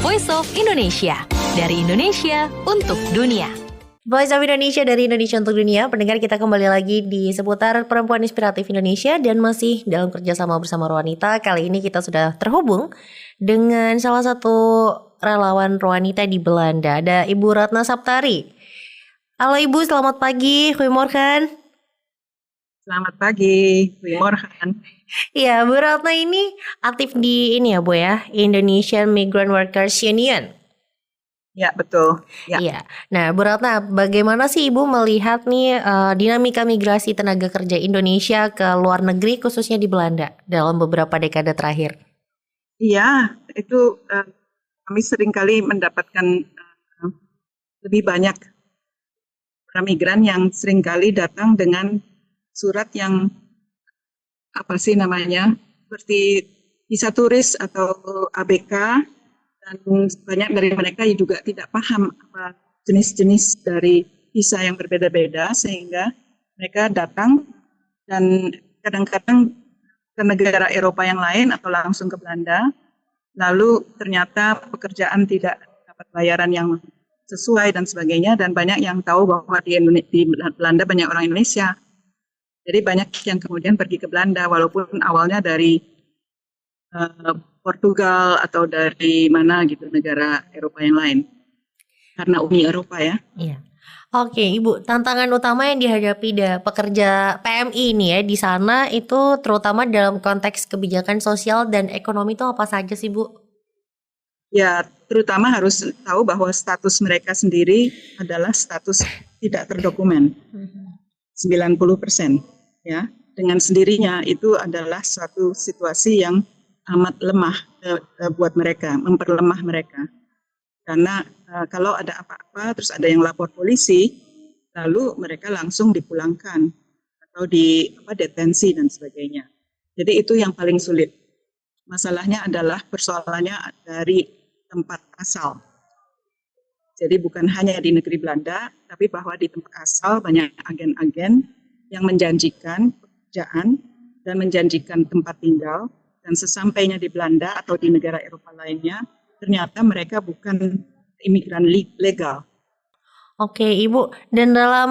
Voice of Indonesia. Dari Indonesia untuk dunia. Voice of Indonesia dari Indonesia untuk dunia. Pendengar, kita kembali lagi di seputar perempuan inspiratif Indonesia dan masih dalam kerjasama bersama Rowanita. Kali ini kita sudah terhubung dengan salah satu relawan Rowanita di Belanda. Ada Ibu Ratna Saptari. Halo Ibu, selamat pagi. Goedemorgen. Selamat pagi, goedemorgen. Iya, Bu Ratna ini aktif di ini ya Bu ya, Indonesian Migrant Workers Union. Ya, betul. Ya. Iya. Nah, Bu Ratna, bagaimana sih Ibu melihat nih dinamika migrasi tenaga kerja Indonesia ke luar negeri khususnya di Belanda dalam beberapa dekade terakhir? Iya, itu kami seringkali mendapatkan lebih banyak para migran yang seringkali datang dengan surat yang seperti visa turis atau ABK, dan banyak dari mereka juga tidak paham apa jenis-jenis dari visa yang berbeda-beda, sehingga mereka datang dan kadang-kadang ke negara Eropa yang lain atau langsung ke Belanda, lalu ternyata pekerjaan tidak dapat bayaran yang sesuai dan sebagainya, dan banyak yang tahu bahwa di Belanda banyak orang Indonesia. Jadi banyak yang kemudian pergi ke Belanda walaupun awalnya dari Portugal atau dari mana gitu, negara Eropa yang lain. Karena Uni Eropa ya. Iya. Oke, Ibu, tantangan utama yang dihadapi pekerja PMI ini ya di sana itu terutama dalam konteks kebijakan sosial dan ekonomi itu apa saja sih, Bu? Ya, terutama harus tahu bahwa status mereka sendiri adalah status tidak terdokumen. 90%. Ya, dengan sendirinya itu adalah suatu situasi yang amat lemah buat mereka, memperlemah mereka. Karena kalau ada apa-apa terus ada yang lapor polisi, lalu mereka langsung dipulangkan atau detensi dan sebagainya. Jadi itu yang paling sulit. Masalahnya adalah persoalannya dari tempat asal. Jadi bukan hanya di negeri Belanda, tapi bahwa di tempat asal banyak agen-agen yang menjanjikan pekerjaan dan menjanjikan tempat tinggal, dan sesampainya di Belanda atau di negara Eropa lainnya, ternyata mereka bukan imigran legal. Oke, Ibu. Dan dalam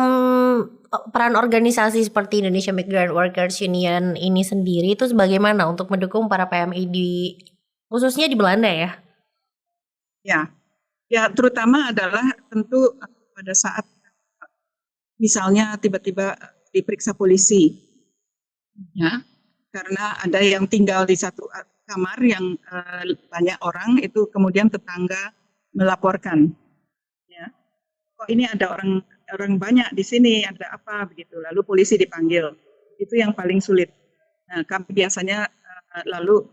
peran organisasi seperti Indonesia Migrant Workers Union ini sendiri itu bagaimana untuk mendukung para PMI khususnya di Belanda ya? Ya, terutama adalah tentu pada saat misalnya tiba-tiba diperiksa polisi, ya, karena ada yang tinggal di satu kamar yang banyak orang, itu kemudian tetangga melaporkan, ya, kok ini ada orang banyak di sini, ada apa begitu, lalu polisi dipanggil. Itu yang paling sulit. Nah, kami biasanya lalu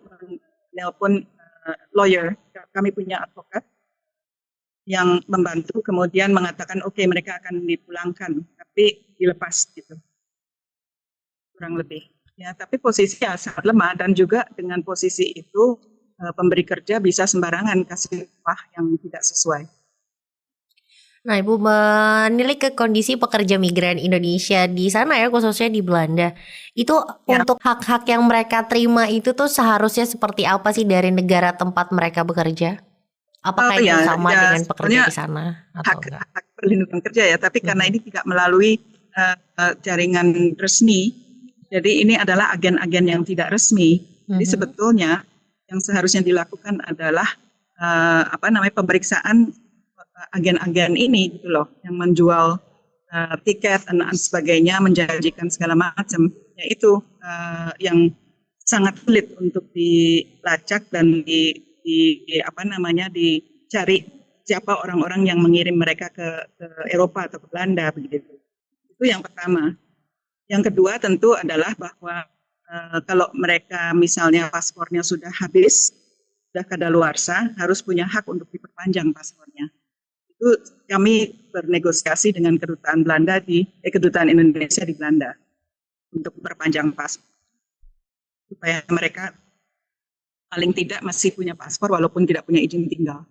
nelpon lawyer, kami punya advokat yang membantu, kemudian mengatakan oke, mereka akan dipulangkan, tapi dilepas gitu, kurang lebih. Ya, tapi posisinya sangat lemah, dan juga dengan posisi itu pemberi kerja bisa sembarangan kasih upah yang tidak sesuai. Nah, Ibu menilik ke kondisi pekerja migran Indonesia di sana ya, khususnya di Belanda. Itu Ya. Untuk hak-hak yang mereka terima itu tuh seharusnya seperti apa sih dari negara tempat mereka bekerja? Apakah itu sama dengan pekerja di sana atau enggak? Hak perlindungan kerja ya, tapi karena ini tidak melalui jaringan resmi, jadi ini adalah agen-agen yang tidak resmi. Jadi sebetulnya yang seharusnya dilakukan adalah pemeriksaan agen-agen ini gitu loh, yang menjual tiket dan sebagainya, menjanjikan segala macam. Ya, itu yang sangat sulit untuk dilacak dan dicari siapa orang-orang yang mengirim mereka ke Eropa atau ke Belanda begitu. Itu yang pertama. Yang kedua tentu adalah bahwa kalau mereka misalnya paspornya sudah habis, sudah kadaluarsa, harus punya hak untuk diperpanjang paspornya. Itu kami bernegosiasi dengan kedutaan kedutaan Indonesia di Belanda untuk perpanjang paspor, supaya mereka paling tidak masih punya paspor walaupun tidak punya izin tinggal.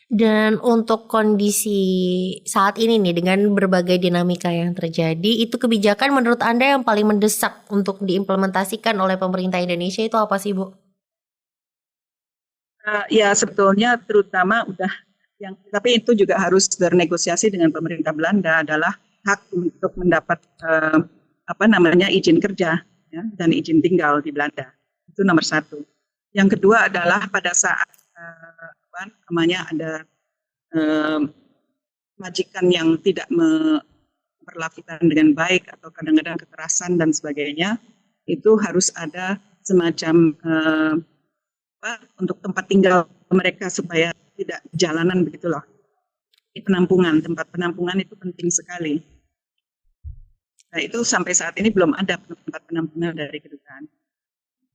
Dan untuk kondisi saat ini nih dengan berbagai dinamika yang terjadi, itu kebijakan menurut Anda yang paling mendesak untuk diimplementasikan oleh pemerintah Indonesia itu apa sih, Bu? Ya sebetulnya terutama udah tapi itu juga harus bernegosiasi dengan pemerintah Belanda adalah hak untuk mendapat izin kerja ya, dan izin tinggal di Belanda. Itu nomor satu. Yang kedua adalah pada saat ada majikan yang tidak memperlakukan dengan baik atau kadang-kadang kekerasan dan sebagainya, itu harus ada semacam untuk tempat tinggal mereka supaya tidak jalanan begitu loh. Penampungan, tempat penampungan itu penting sekali. Nah itu sampai saat ini belum ada tempat penampungan dari kedutaan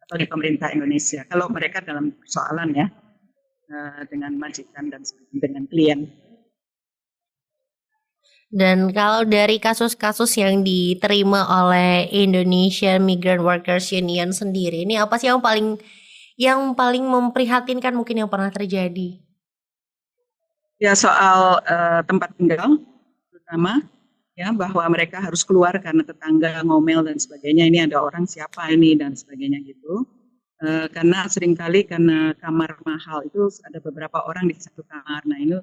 atau di pemerintah Indonesia. Kalau mereka dalam persoalan ya dengan majikan dan dengan klien. Dan kalau dari kasus-kasus yang diterima oleh Indonesian Migrant Workers Union sendiri, ini apa sih yang paling memprihatinkan mungkin yang pernah terjadi? Ya soal tempat tinggal terutama ya, bahwa mereka harus keluar karena tetangga ngomel dan sebagainya, ini ada orang siapa ini dan sebagainya gitu. Karena seringkali karena kamar mahal itu ada beberapa orang di satu kamar. Nah ini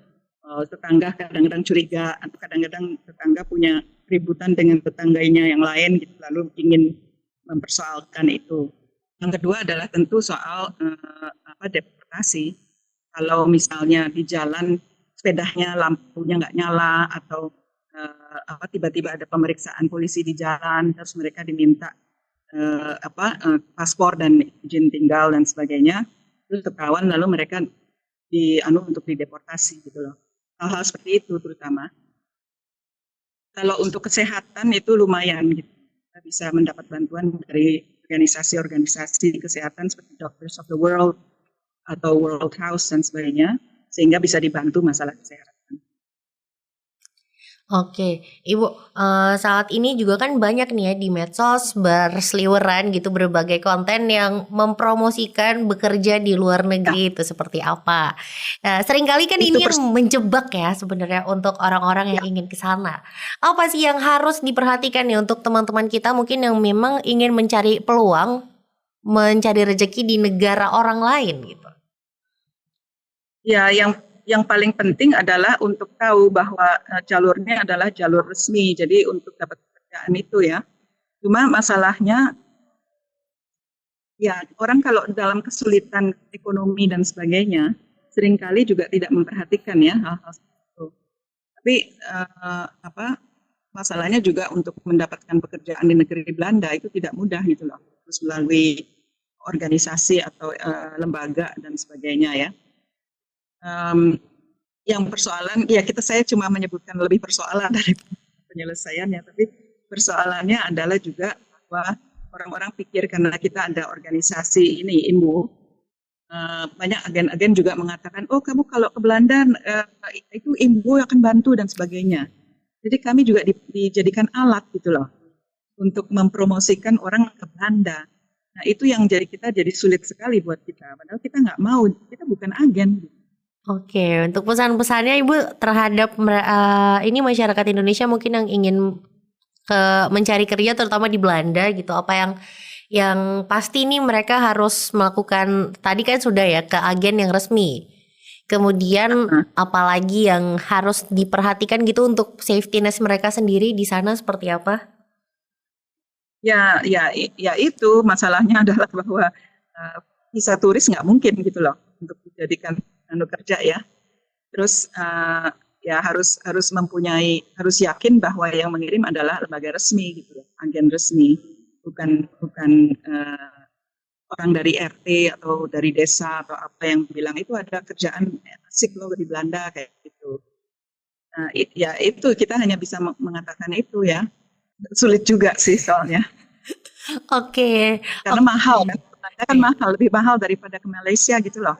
tetangga kadang-kadang curiga atau kadang-kadang tetangga punya keributan dengan tetangganya yang lain gitu, lalu ingin mempersoalkan itu. Yang kedua adalah tentu soal deportasi. Kalau misalnya di jalan sepedanya lampunya nggak nyala atau tiba-tiba ada pemeriksaan polisi di jalan, terus mereka diminta paspor dan izin tinggal dan sebagainya, terus ketahuan lalu mereka untuk dideportasi gitu loh. Hal-hal seperti itu terutama. Kalau untuk kesehatan itu lumayan gitu. Kita bisa mendapat bantuan dari organisasi-organisasi kesehatan seperti Doctors of the World atau World House dan sebagainya, sehingga bisa dibantu masalah kesehatan. Oke, Ibu, saat ini juga kan banyak nih ya di medsos berseliweran gitu berbagai konten yang mempromosikan bekerja di luar negeri itu seperti apa. Seringkali kan ini yang menjebak ya sebenarnya untuk orang-orang yang ingin ke sana. Apa sih yang harus diperhatikan nih untuk teman-teman kita mungkin yang memang ingin mencari peluang, mencari rezeki di negara orang lain gitu? Ya, yang paling penting adalah untuk tahu bahwa jalurnya adalah jalur resmi. Jadi untuk dapat pekerjaan itu ya. Cuma masalahnya ya orang kalau dalam kesulitan ekonomi dan sebagainya seringkali juga tidak memperhatikan ya hal-hal seperti itu. Tapi masalahnya juga untuk mendapatkan pekerjaan di negeri Belanda itu tidak mudah gitu loh. Harus melalui organisasi atau lembaga dan sebagainya ya. Yang persoalan ya saya cuma menyebutkan lebih persoalan dari penyelesaiannya, tapi persoalannya adalah juga bahwa orang-orang pikir karena kita ada organisasi ini IMBU, banyak agen-agen juga mengatakan kamu kalau ke Belanda itu IMBU akan bantu dan sebagainya. Jadi kami juga dijadikan alat gitu loh untuk mempromosikan orang ke Belanda. Nah itu yang kita jadi sulit sekali buat kita, padahal kita nggak mau, kita bukan agen. Oke, untuk pesan-pesannya Ibu terhadap ini masyarakat Indonesia mungkin yang ingin mencari kerja terutama di Belanda gitu, apa yang pasti nih mereka harus melakukan, tadi kan sudah ya ke agen yang resmi. Kemudian apalagi yang harus diperhatikan gitu untuk safety net mereka sendiri di sana seperti apa? Ya itu masalahnya adalah bahwa visa turis nggak mungkin gitu loh untuk dijadikan kerja ya. Terus ya harus yakin bahwa yang mengirim adalah lembaga resmi gitu, agen resmi, bukan orang dari RT atau dari desa atau apa yang bilang itu ada kerjaan asik loh di Belanda kayak gitu. Nah, itu kita hanya bisa mengatakan itu ya. Sulit juga sih soalnya. Oke. Karena mahal kan mahal, lebih mahal daripada ke Malaysia gitu loh.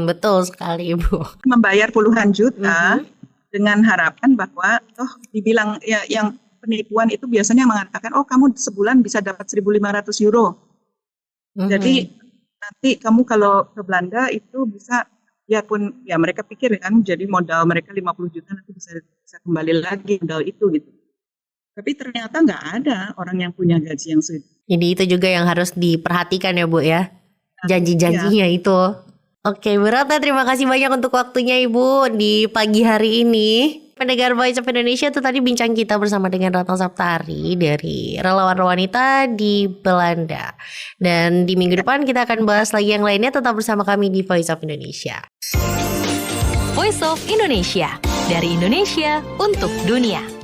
Betul sekali Ibu. Membayar puluhan juta dengan harapan bahwa dibilang ya, yang penipuan itu biasanya mengatakan kamu sebulan bisa dapat 1.500 euro. Jadi nanti kamu kalau ke Belanda itu bisa mereka pikir kan jadi modal mereka 50 juta nanti bisa kembali lagi modal itu gitu. Tapi ternyata nggak ada orang yang punya gaji yang segitu. Jadi itu juga yang harus diperhatikan ya Bu ya, janji-janjinya itu. Oke, Bu Ratna, terima kasih banyak untuk waktunya Ibu di pagi hari ini. Pendengar Voice of Indonesia, itu tadi bincang kita bersama dengan Ratna Saptari dari Relawan Wanita di Belanda. Dan di minggu depan kita akan bahas lagi yang lainnya, tetap bersama kami di Voice of Indonesia. Voice of Indonesia, dari Indonesia untuk dunia.